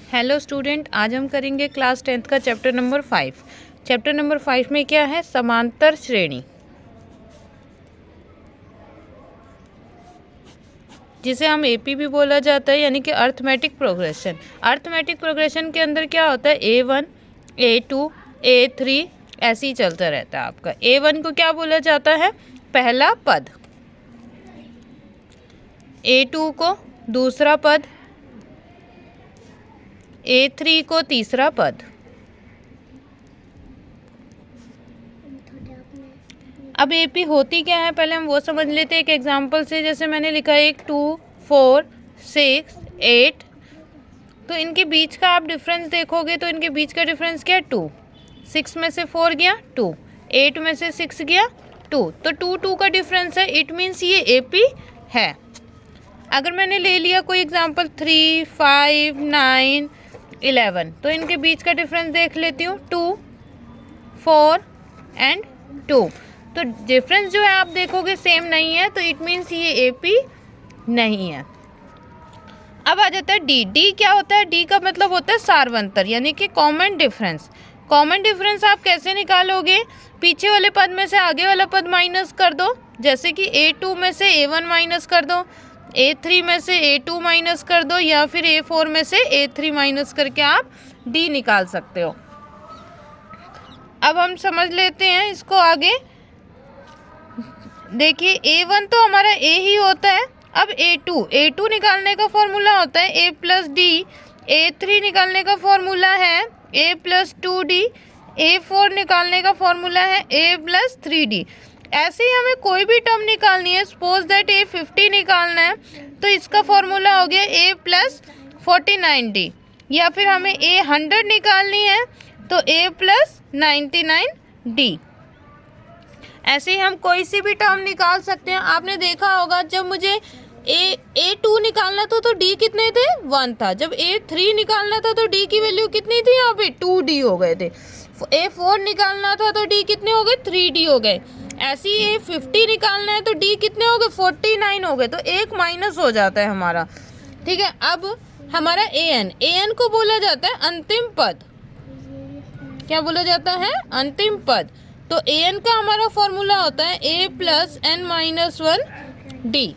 Hello student, आज हम करेंगे क्लास 10th का चैप्टर नंबर 5। चैप्टर नंबर 5 में क्या है? समांतर श्रेणी, जिसे हम एपी भी बोला जाता है, यानी कि अर्थमेटिक प्रोग्रेशन। अर्थमेटिक प्रोग्रेशन के अंदर क्या होता है? A1, A2, A3 ऐसे ही चलता रहता है आपका। A1 को क्या बोला जाता है? पहला पद। A2 को दूसरा पद, A3 को तीसरा पद। अब एपी होती क्या है पहले हम वो समझ लेते हैं एक एग्जांपल से। जैसे मैंने लिखा है 2, 4, 6, 8, तो इनके बीच का आप डिफरेंस देखोगे तो इनके बीच का डिफरेंस क्या है? 2। 6 में से 4 गया 2, 8 में से 6 गया 2, तो 2 2 का डिफरेंस है। इट मीन्स ये एपी है। अगर मैंने ले लिया कोई एग्जांपल 3, 5, 9, 11, तो इनके बीच का डिफरेंस देख लेती हूँ 2, 4 एंड 2। तो डिफरेंस जो है आप देखोगे सेम नहीं है, तो इट मीन्स ये एपी नहीं है। अब आ जाता है डी। डी क्या होता है? डी का मतलब होता है सार्वंतर, यानी कि कॉमन डिफरेंस। कॉमन डिफरेंस आप कैसे निकालोगे? पीछे वाले पद में से आगे वाला पद माइनस कर दो, जैसे कि A2 में से A1 माइनस कर दो, A3 में से A2 माइनस कर दो, या फिर A4 में से A3 माइनस करके आप डी निकाल सकते हो। अब हम समझ लेते हैं इसको आगे। देखिए A1 तो हमारा A ही होता है। अब A2 निकालने का फॉर्मूला होता है A प्लस डी। A3 निकालने का फॉर्मूला है A प्लस 2D। A4 निकालने का फॉर्मूला है A प्लस 3D। ऐसे ही हमें कोई भी टर्म निकालनी है, सपोज दैट A50 निकालना है, तो इसका फॉर्मूला हो गया A प्लस 49D। या फिर हमें A100 निकालनी है तो A प्लस 99D। ऐसे ही हम कोई सी भी टर्म निकाल सकते हैं। आपने देखा होगा जब मुझे A2 निकालना था तो D कितने थे? 1 था। जब A3 निकालना था तो D की वैल्यू कितनी थी? यहाँ पे 2D हो गए थे। A4 निकालना था तो D कितने हो गए? 3D हो गए। ऐसे ही A50 निकालना है तो D कितने हो गए? 49 हो गए। तो एक माइनस हो जाता है हमारा। ठीक है। अब हमारा AN को बोला जाता है अंतिम पद। क्या बोला जाता है? अंतिम पद। तो AN का हमारा फॉर्मूला होता है A plus N minus 1D।